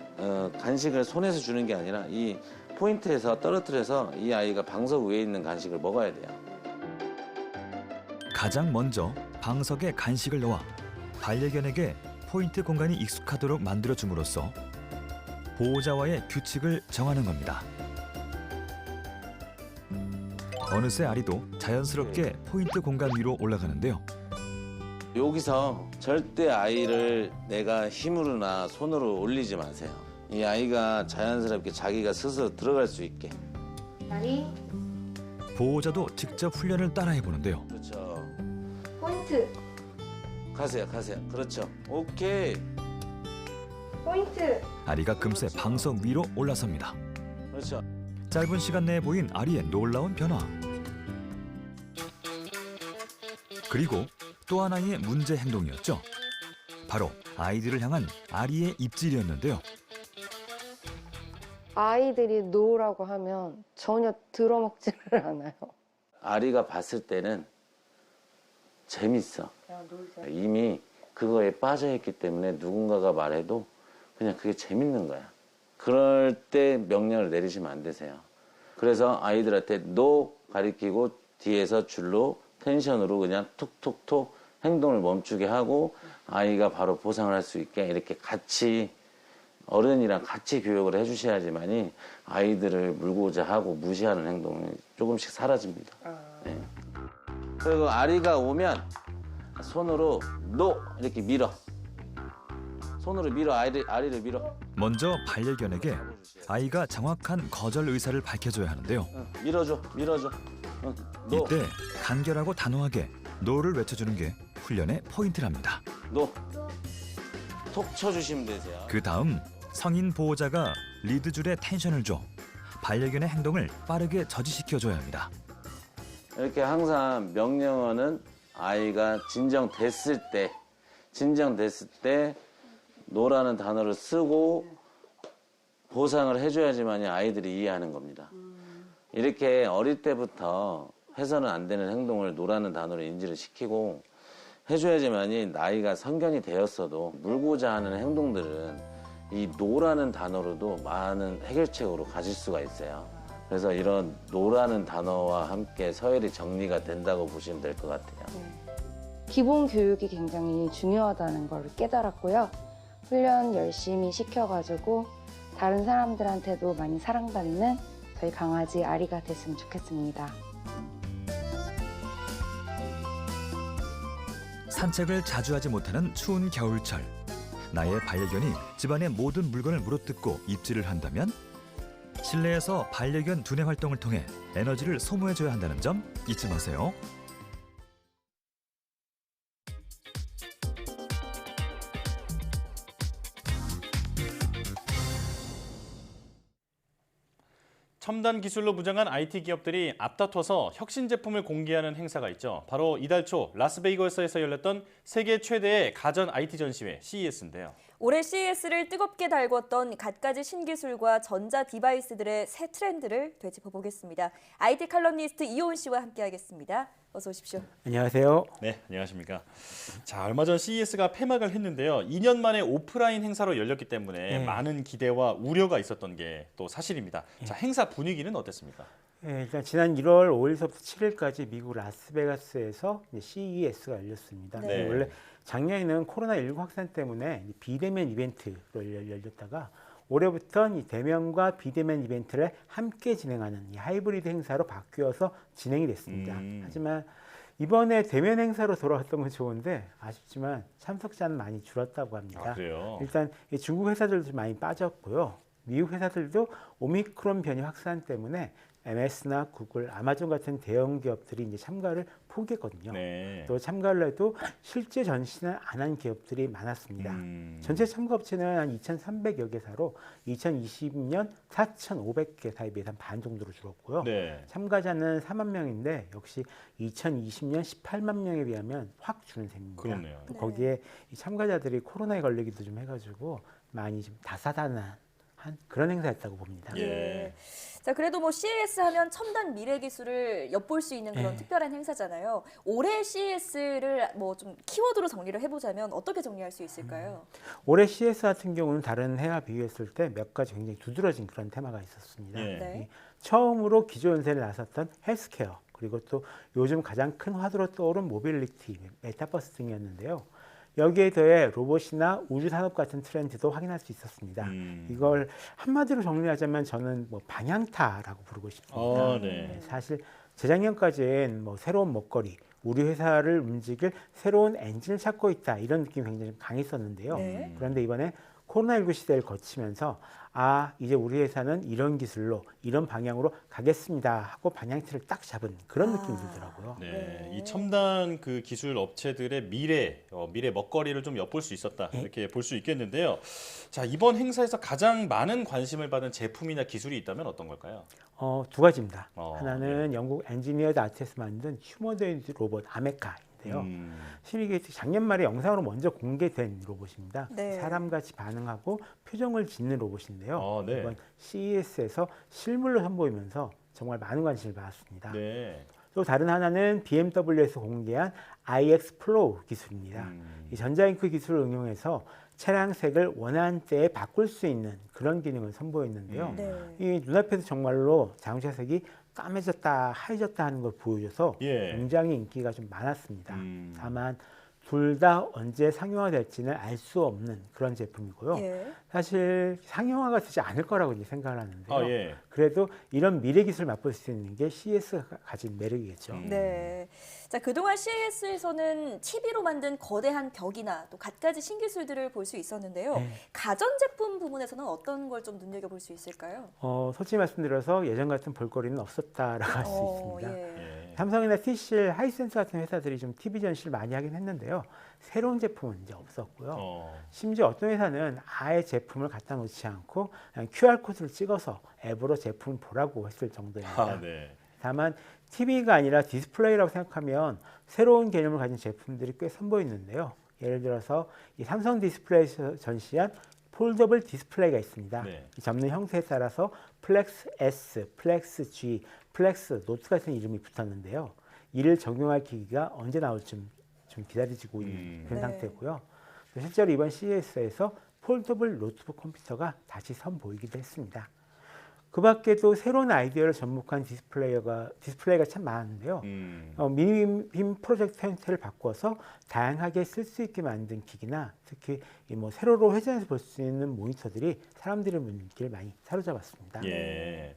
간식을 손에서 주는 게 아니라 이 포인트에서 떨어뜨려서 이 아이가 방석 위에 있는 간식을 먹어야 돼요. 가장 먼저 방석에 간식을 넣어 반려견에게 포인트 공간이 익숙하도록 만들어줌으로써 보호자와의 규칙을 정하는 겁니다. 어느새 아리도 자연스럽게 포인트 공간 위로 올라가는데요. 여기서 절대 아이를 내가 힘으로나 손으로 올리지 마세요. 이 아이가 자연스럽게 자기가 스스로 들어갈 수 있게. 아리, 보호자도 직접 훈련을 따라해보는데요. 그렇죠. 포인트, 가세요. 그렇죠. 오케이. 포인트. 아리가 금세 방석 위로 올라섭니다. 그렇죠. 짧은 시간 내에 보인 아리의 놀라운 변화. 그리고 또 하나의 문제 행동이었죠. 바로 아이들을 향한 아리의 입질이었는데요. 아이들이 놓으라고 하면 전혀 들어먹지를 않아요. 아리가 봤을 때는 재밌어. 이미 그거에 빠져있기 때문에 누군가가 말해도 그냥 그게 재밌는 거야. 그럴 때 명령을 내리시면 안 되세요. 그래서 아이들한테 노 가리키고 뒤에서 줄로 텐션으로 그냥 툭툭툭 행동을 멈추게 하고 아이가 바로 보상을 할 수 있게 이렇게 같이 어른이랑 같이 교육을 해주셔야지만이 아이들을 물고자 하고 무시하는 행동이 조금씩 사라집니다. 네. 그리고 아리가 오면 손으로 노 이렇게 밀어. 손으로 밀어. 아리를 밀어. 먼저 반려견에게 아이가 정확한 거절 의사를 밝혀줘야 하는데요. 밀어줘. 노. 이때 간결하고 단호하게 노를 외쳐주는 게 훈련의 포인트랍니다. 노. 톡 쳐주시면 되세요. 그 다음 성인 보호자가 리드줄에 텐션을 줘 반려견의 행동을 빠르게 저지시켜줘야 합니다. 이렇게 항상 명령어는 아이가 진정됐을 때 노라는 단어를 쓰고 보상을 해줘야지만이 아이들이 이해하는 겁니다. 이렇게 어릴 때부터 해서는 안 되는 행동을 노라는 단어로 인지를 시키고 해줘야지만이 나이가 성견이 되었어도 물고자 하는 행동들은 이 노라는 단어로도 많은 해결책으로 가질 수가 있어요. 그래서 이런 노라는 단어와 함께 서열이 정리가 된다고 보시면 될 것 같아요. 기본 교육이 굉장히 중요하다는 걸 깨달았고요. 훈련 열심히 시켜가지고 다른 사람들한테도 많이 사랑받는 저희 강아지 아리가 됐으면 좋겠습니다. 산책을 자주 하지 못하는 추운 겨울철. 나의 반려견이 집안의 모든 물건을 물어뜯고 입질을 한다면 실내에서 반려견 두뇌 활동을 통해 에너지를 소모해줘야 한다는 점 잊지 마세요. 첨단 기술로 무장한 IT 기업들이 앞다퉈서 혁신 제품을 공개하는 행사가 있죠. 바로 이달 초 라스베이거스에서 열렸던 세계 최대의 가전 IT 전시회 CES인데요. 올해 CES를 뜨겁게 달궜던 갖가지 신기술과 전자 디바이스들의 새 트렌드를 되짚어보겠습니다. IT 칼럼니스트 이호은 씨와 함께하겠습니다. 어서 오십시오. 안녕하세요. 네, 안녕하십니까. 자, 얼마 전 CES가 폐막을 했는데요. 2년 만에 오프라인 행사로 열렸기 때문에 많은 기대와 우려가 있었던 게 또 사실입니다. 자, 행사 분위기는 어땠습니까? 일단 지난 1월 5일서부터 7일까지 미국 라스베가스에서 CES가 열렸습니다. 네. 원래 작년에는 코로나19 확산 때문에 비대면 이벤트로 열렸다가 올해부터는 이 대면과 비대면 이벤트를 함께 진행하는 이 하이브리드 행사로 바뀌어서 진행이 됐습니다. 하지만 이번에 대면 행사로 돌아왔던 건 좋은데 아쉽지만 참석자는 많이 줄었다고 합니다. 아, 그래요? 일단 중국 회사들도 많이 빠졌고요. 미국 회사들도 오미크론 변이 확산 때문에 MS나 구글, 아마존 같은 대형 기업들이 이제 참가를 포기했거든요. 네. 또 참가를 해도 실제 전시는 안 한 기업들이 많았습니다. 전체 참가 업체는 한 2,300여 개사로 2020년 4,500개사에 비해서 반 정도로 줄었고요. 네. 참가자는 4만 명인데 역시 2020년 18만 명에 비하면 확 줄은 셈입니다. 그렇네요. 또 거기에 이 참가자들이 코로나에 걸리기도 좀 해가지고 많이 좀 다사다난 그런 행사였다고 봅니다. 예. 자, 그래도 뭐 CES 하면 첨단 미래 기술을 엿볼 수 있는 그런 특별한 행사잖아요. 올해 CES를 뭐 좀 키워드로 정리를 해보자면 어떻게 정리할 수 있을까요? 올해 CES 같은 경우는 다른 해와 비교했을 때 몇 가지 굉장히 두드러진 그런 테마가 있었습니다. 네. 처음으로 기조 연세를 나섰던 헬스케어, 그리고 또 요즘 가장 큰 화두로 떠오른 모빌리티, 메타버스 등이었는데요. 여기에 더해 로봇이나 우주산업 같은 트렌드도 확인할 수 있었습니다. 이걸 한마디로 정리하자면 저는 뭐 방향타라고 부르고 싶습니다. 네. 사실 재작년까지는 뭐 새로운 먹거리, 우리 회사를 움직일 새로운 엔진을 찾고 있다 이런 느낌이 굉장히 강했었는데요. 네. 그런데 이번에 코로나19 시대를 거치면서 이제 우리 회사는 이런 기술로 이런 방향으로 가겠습니다 하고 방향틀을 딱 잡은 그런 느낌이 들더라고요. 네, 이 첨단 그 기술 업체들의 미래 먹거리를 좀 엿볼 수 있었다 이렇게 볼 수 있겠는데요. 자, 이번 행사에서 가장 많은 관심을 받은 제품이나 기술이 있다면 어떤 걸까요? 두 가지입니다. 하나는 영국 엔지니어드 아트에서 만든 휴머노이드 로봇 아메카인데요. 실은 이게 작년 말에 영상으로 먼저 공개된 로봇입니다. 네. 사람같이 반응하고 표정을 짓는 로봇인데요. 네. 이번 CES에서 실물로 선보이면서 정말 많은 관심을 받았습니다. 네. 또 다른 하나는 BMW에서 공개한 iX 플로우 기술입니다. 이 전자잉크 기술을 응용해서 차량 색을 원하는 때에 바꿀 수 있는 그런 기능을 선보였는데요. 이 눈앞에서 정말로 자동차 색이 까매졌다, 하얘졌다 하는 걸 보여줘서 굉장히 인기가 좀 많았습니다. 다만 둘 다 언제 상용화될지는 알 수 없는 그런 제품이고요. 사실 상용화가 되지 않을 거라고 이제 생각을 하는데요. 그래도 이런 미래 기술 맛볼 수 있는 게 CES가 가진 매력이겠죠. 네. 자, 그동안 CES에서는 TV로 만든 거대한 벽이나 또 갖가지 신기술들을 볼 수 있었는데요. 가전제품 부분에서는 어떤 걸 좀 눈여겨볼 수 있을까요? 솔직히 말씀드려서 예전 같은 볼거리는 없었다라고 할 수 있습니다. 삼성이나 TCL, 하이센스 같은 회사들이 좀 TV 전시를 많이 하긴 했는데요. 새로운 제품은 이제 없었고요. 심지어 어떤 회사는 아예 제품을 갖다 놓지 않고 그냥 QR코드를 찍어서 앱으로 제품을 보라고 했을 정도입니다. 네. 다만 TV가 아니라 디스플레이라고 생각하면 새로운 개념을 가진 제품들이 꽤 선보이는데요. 예를 들어서 이 삼성 디스플레이에서 전시한 폴더블 디스플레이가 있습니다. 네. 이 접는 형태에 따라서 플렉스 S, 플렉스 G, 플렉스 노트 같은 이름이 붙었는데요. 이를 적용할 기기가 언제 나올지 좀 기다려지고 있는 그런 상태고요. 실제로 이번 CES에서 폴더블 노트북 컴퓨터가 다시 선보이기도 했습니다. 그 밖에도 새로운 아이디어를 접목한 디스플레이가 참 많은데요. 미니빔 프로젝터 형태를 바꿔서 다양하게 쓸 수 있게 만든 기기나 특히 뭐 세로로 회전해서 볼 수 있는 모니터들이 사람들의 눈길을 많이 사로잡았습니다. 예.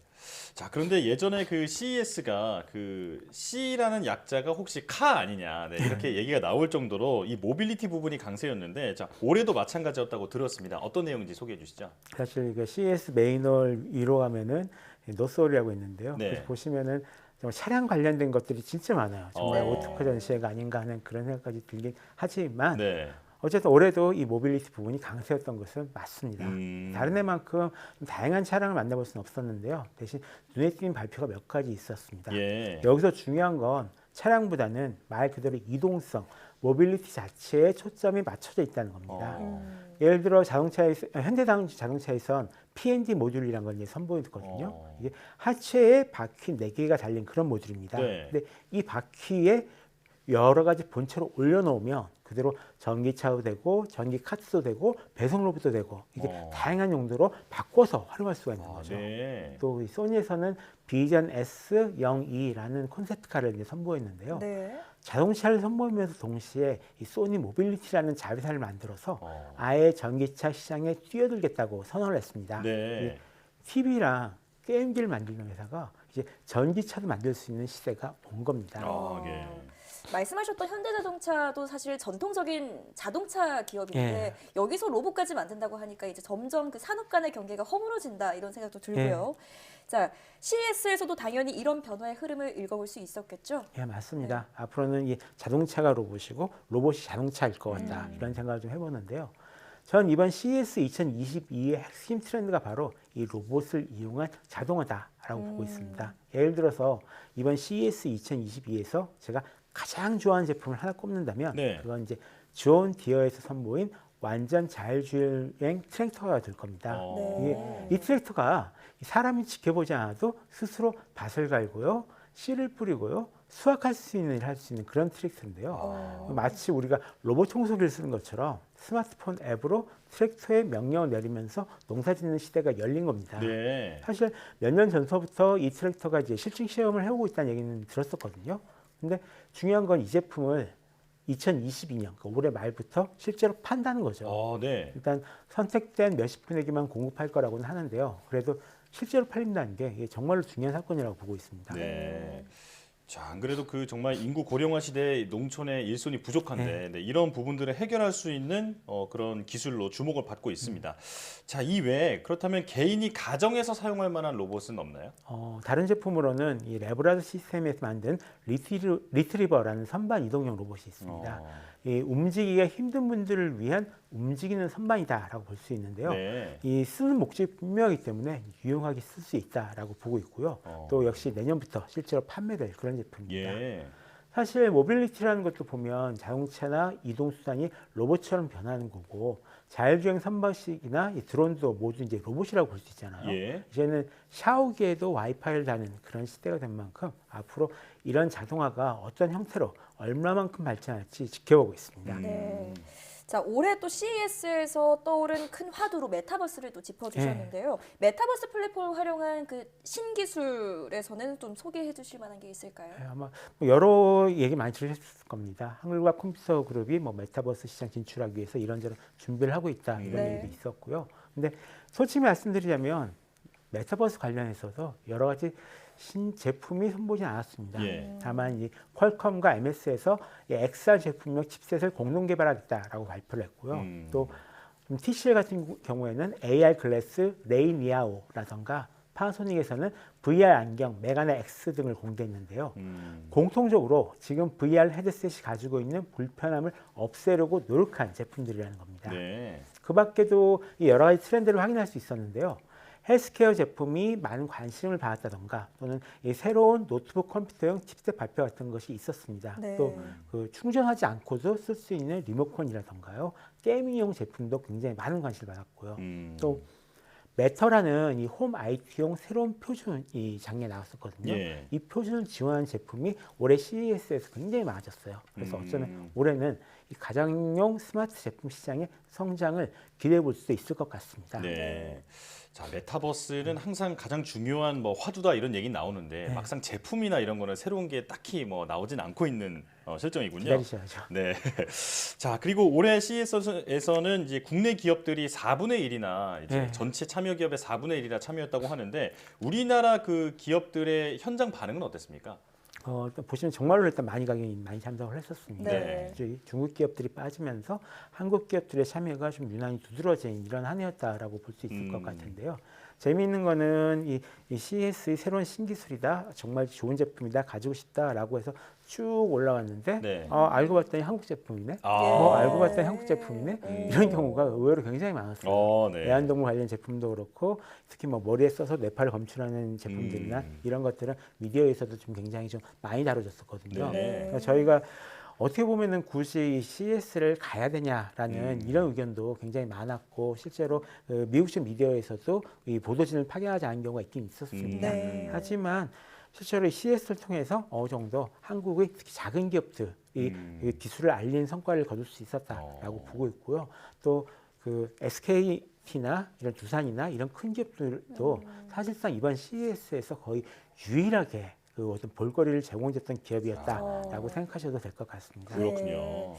자, 그런데 예전에 그 CES가 그 C라는 약자가 혹시 카 아니냐, 네, 이렇게 얘기가 나올 정도로 이 모빌리티 부분이 강세였는데, 자, 올해도 마찬가지였다고 들었습니다. 어떤 내용인지 소개해 주시죠. 사실 그 CES 매뉴얼 위로 가면은 노소리라고 있는데요. 네. 그래서 보시면은 정말 차량 관련된 것들이 진짜 많아요. 정말 오토카 전시회가 아닌가 하는 그런 생각까지 들긴 하지만 네. 어쨌든 올해도 이 모빌리티 부분이 강세였던 것은 맞습니다. 다른 해만큼 좀 다양한 차량을 만나볼 수는 없었는데요. 대신 눈에 띄는 발표가 몇 가지 있었습니다. 예. 여기서 중요한 건 차량보다는 말 그대로 이동성, 모빌리티 자체에 초점이 맞춰져 있다는 겁니다. 예를 들어 현대자동차에선 P&D 모듈이라는 걸 이제 선보였거든요. 이게 하체에 바퀴 4개가 달린 그런 모듈입니다. 네. 근데 이 바퀴에 여러 가지 본체로 올려놓으면 그대로 전기차도 되고 전기 카트도 되고 배송 로봇도 되고 이게 다양한 용도로 바꿔서 활용할 수가 있는 거죠. 네. 또 이 소니에서는 비전 S02라는 콘셉트카를 이제 선보였는데요. 네. 자동차를 선보이면서 동시에 이 소니 모빌리티라는 자회사를 만들어서 아예 전기차 시장에 뛰어들겠다고 선언을 했습니다. 네. TV랑 게임기를 만드는 회사가 이제 전기차도 만들 수 있는 시대가 온 겁니다. 예. 말씀하셨던 현대자동차도 사실 전통적인 자동차 기업인데 여기서 로봇까지 만든다고 하니까 이제 점점 그 산업 간의 경계가 허물어진다 이런 생각도 들고요. 자, CES에서도 당연히 이런 변화의 흐름을 읽어볼 수 있었겠죠? 예, 맞습니다. 앞으로는 이 자동차가 로봇이고 로봇이 자동차일 것 같다 이런 생각을 좀 해보는데요. 전 이번 CES 2022의 핵심 트렌드가 바로 이 로봇을 이용한 자동화다라고 보고 있습니다. 예를 들어서 이번 CES 2022에서 제가 가장 좋아하는 제품을 하나 꼽는다면 그건 이제 존 디어에서 선보인 완전 자율주행 트랙터가 될 겁니다. 이 트랙터가 사람이 지켜보지 않아도 스스로 밭을 갈고요, 씨를 뿌리고요, 수확할 수 있는 일을 할 수 있는 그런 트랙터인데요. 마치 우리가 로봇 청소기를 쓰는 것처럼 스마트폰 앱으로 트랙터에 명령을 내리면서 농사짓는 시대가 열린 겁니다. 네. 사실 몇 년 전서부터 이 트랙터가 이제 실증 시험을 해오고 있다는 얘기는 들었었거든요. 근데 중요한 건 이 제품을 2022년, 그러니까 올해 말부터 실제로 판다는 거죠. 네. 일단 선택된 몇십 분에게만 공급할 거라고는 하는데요. 그래도 실제로 팔린다는 게 이게 정말로 중요한 사건이라고 보고 있습니다. 네. 자, 안 그래도 그 정말 인구 고령화 시대에 농촌의 일손이 부족한데 네, 이런 부분들을 해결할 수 있는 그런 기술로 주목을 받고 있습니다. 자, 이 외에 그렇다면 개인이 가정에서 사용할 만한 로봇은 없나요? 다른 제품으로는 이 레브라드 시스템에서 만든 리트리버라는 선반 이동형 로봇이 있습니다. 이 움직이기가 힘든 분들을 위한 움직이는 선반이다라고 볼 수 있는데요. 이 쓰는 목적이 분명하기 때문에 유용하게 쓸 수 있다라고 보고 있고요. 또 역시 내년부터 실제로 판매될 그런 제품입니다. 사실 모빌리티라는 것도 보면 자동차나 이동수단이 로봇처럼 변하는 거고 자율주행 선박식이나 드론도 모두 이제 로봇이라고 볼 수 있잖아요. 이제는 샤워기에도 와이파이를 다는 그런 시대가 된 만큼 앞으로 이런 자동화가 어떤 형태로 얼마만큼 발전할지 지켜보고 있습니다. 자, 올해 또 CES에서 떠오른 큰 화두로 메타버스를 또 짚어주셨는데요. 메타버스 플랫폼을 활용한 그 신기술에서는 좀 소개해 주실 만한 게 있을까요? 아마 여러 얘기 많이 들으셨을 겁니다. 한글과 컴퓨터 그룹이 메타버스 시장 진출하기 위해서 이런저런 준비를 하고 있다 이런 얘기도 있었고요. 근데 솔직히 말씀드리자면 메타버스 관련해서도 여러 가지 신제품이 선보이지 않았습니다. 다만 이 퀄컴과 MS에서 XR 제품용 칩셋을 공동 개발하겠다라고 발표를 했고요. 또 TCL 같은 경우에는 AR 글래스 레이니아오라던가 파나소닉에서는 VR 안경 메가네 X 등을 공개했는데요. 공통적으로 지금 VR 헤드셋이 가지고 있는 불편함을 없애려고 노력한 제품들이라는 겁니다. 네. 그 밖에도 여러 가지 트렌드를 확인할 수 있었는데요. 헬스케어 제품이 많은 관심을 받았다던가 또는 이 새로운 노트북 컴퓨터용 칩셋 발표 같은 것이 있었습니다. 네. 또 그 충전하지 않고도 쓸 수 있는 리모컨이라던가요. 게이밍용 제품도 굉장히 많은 관심을 받았고요. 또 메터라는 이 홈 IT용 새로운 표준이 작년에 나왔었거든요. 예. 이 표준을 지원하는 제품이 올해 CES에서 굉장히 많아졌어요. 그래서 어쩌면 올해는 이 가정용 스마트 제품 시장의 성장을 기대해 볼 수 있을 것 같습니다. 네. 자, 메타버스는 항상 가장 중요한 뭐 화두다 이런 얘기 나오는데 네. 막상 제품이나 이런 거는 새로운 게 딱히 뭐 나오진 않고 있는 실정이군요. 기다리셔야죠. 네. 자, 그리고 올해 CES에서는 이제 국내 기업들이 4분의 1이나 이제 네. 전체 참여 기업의 4분의 1이나 참여했다고 하는데 우리나라 그 기업들의 현장 반응은 어땠습니까? 일단 보시면 정말로 일단 많이 참석을 했었습니다. 네. 이제 중국 기업들이 빠지면서 한국 기업들의 참여가 좀 유난히 두드러진 이런 한 해였다라고 볼 수 있을 것 같은데요. 재미있는 거는 이 CES의 새로운 신기술이다, 정말 좋은 제품이다, 가지고 싶다라고 해서 쭉 올라왔는데 네. 알고 봤더니 한국 제품이네, 알고 봤더니 한국 제품이네 이런 경우가 의외로 굉장히 많았어요. 네. 애완동물 관련 제품도 그렇고 특히 뭐 머리에 써서 뇌파를 검출하는 제품들이나 이런 것들은 미디어에서도 좀 굉장히 좀 많이 다뤄졌었거든요. 네. 그래서 저희가 어떻게 보면은 굳이 이 CES를 가야 되냐라는 이런 의견도 굉장히 많았고 실제로 미국식 미디어에서도 이 보도진을 파견하지 않은 경우가 있긴 있었습니다. 네. 하지만 실제로 이 CES를 통해서 어느 정도 한국의 특히 작은 기업들이 이 기술을 알리는 성과를 거둘 수 있었다라고 보고 있고요. 또 그 SKT나 이런 두산이나 이런 큰 기업들도 사실상 이번 CES에서 거의 유일하게 그 어떤 볼거리를 제공해줬던 기업이었다라고 생각하셔도 될 것 같습니다. 그렇군요. 네.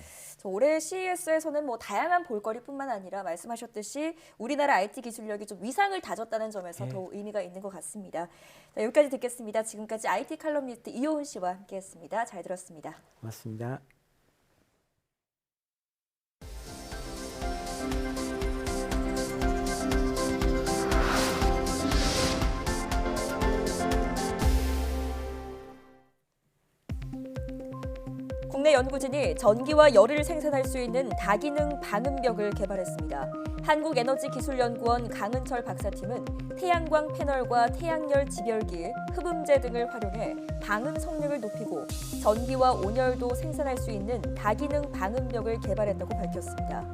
올해 CES에서는 뭐 다양한 볼거리뿐만 아니라 말씀하셨듯이 우리나라 IT 기술력이 좀 위상을 다졌다는 점에서 더 의미가 있는 것 같습니다. 자, 여기까지 듣겠습니다. 지금까지 IT 칼럼니스트 이효훈 씨와 함께했습니다. 잘 들었습니다. 고맙습니다. 국내 연구진이 전기와 열을 생산할 수 있는 다기능 방음벽을 개발했습니다. 한국에너지기술연구원 강은철 박사팀은 태양광 패널과 태양열 집열기, 흡음재 등을 활용해 방음 성능을 높이고 전기와 온열도 생산할 수 있는 다기능 방음벽을 개발했다고 밝혔습니다.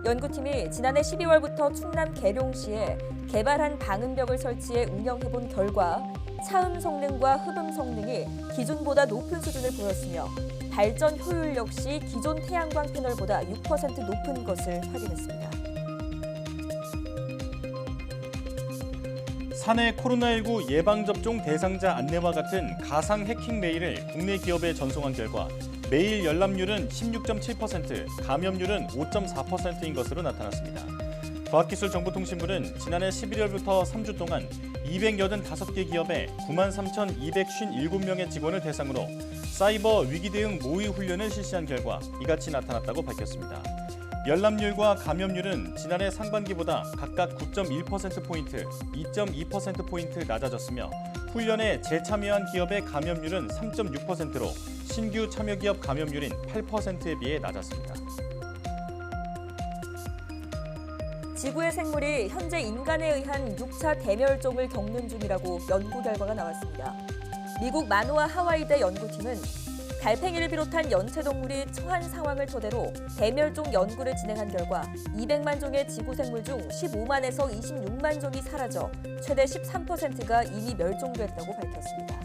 연구팀이 지난해 12월부터 충남 계룡시에 개발한 방음벽을 설치해 운영해본 결과 차음 성능과 흡음 성능이 기존보다 높은 수준을 보였으며 발전 효율 역시 기존 태양광 패널보다 6% 높은 것을 확인했습니다. 사내 코로나19 예방접종 대상자 안내와 같은 가상 해킹 메일을 국내 기업에 전송한 결과 메일 열람률은 16.7%, 감염률은 5.4%인 것으로 나타났습니다. 과학기술정보통신부는 지난해 11월부터 3주 동안 285개 기업에 93,257명의 직원을 대상으로 사이버 위기 대응 모의 훈련을 실시한 결과 이같이 나타났다고 밝혔습니다. 열람률과 감염률은 지난해 상반기보다 각각 9.1%포인트, 2.2%포인트 낮아졌으며 훈련에 재참여한 기업의 감염률은 3.6%로 신규 참여 기업 감염률인 8%에 비해 낮았습니다. 지구의 생물이 현재 인간에 의한 6차 대멸종을 겪는 중이라고 연구 결과가 나왔습니다. 미국 마누아 하와이대 연구팀은 달팽이를 비롯한 연체동물이 처한 상황을 토대로 대멸종 연구를 진행한 결과 200만 종의 지구 생물 중 15만에서 26만 종이 사라져 최대 13%가 이미 멸종됐다고 밝혔습니다.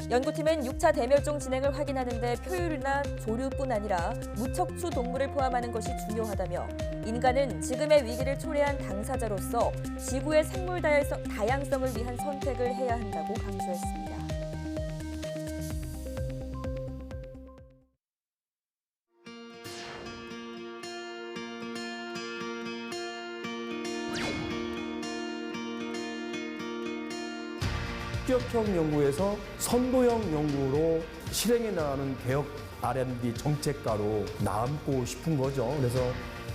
연구팀은 6차 대멸종 진행을 확인하는 데 표율이나 조류뿐 아니라 무척추 동물을 포함하는 것이 중요하다며 인간은 지금의 위기를 초래한 당사자로서 지구의 생물 다양성을 위한 선택을 해야 한다고 강조했습니다. 합격형 연구에서 선도형 연구로 실행해 나가는 개혁 R&D 정책가로 남고 싶은 거죠. 그래서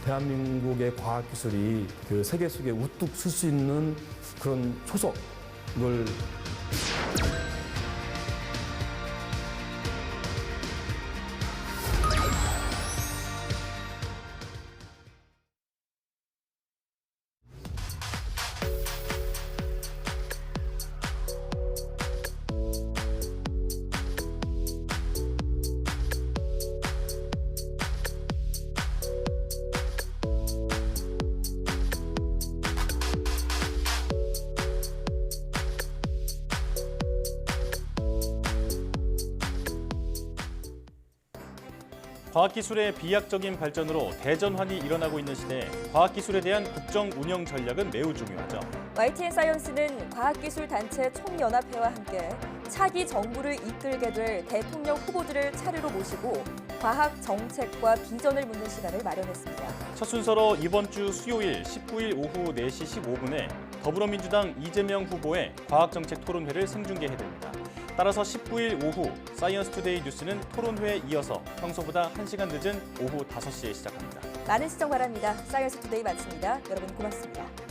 대한민국의 과학기술이 그 세계 속에 우뚝 설 수 있는 그런 소속을 과학기술의 비약적인 발전으로 대전환이 일어나고 있는 시대에 과학기술에 대한 국정 운영 전략은 매우 중요하죠. YTN 사이언스는 과학기술단체 총연합회와 함께 차기 정부를 이끌게 될 대통령 후보들을 차례로 모시고 과학 정책과 비전을 묻는 시간을 마련했습니다. 첫 순서로 이번 주 수요일 19일 오후 4시 15분에 더불어민주당 이재명 후보의 과학정책 토론회를 생중계해드립니다. 따라서 19일 오후 사이언스투데이 뉴스는 토론회에 이어서 평소보다 1시간 늦은 오후 5시에 시작합니다. 많은 시청 바랍니다. 사이언스투데이 마칩니다. 여러분 고맙습니다.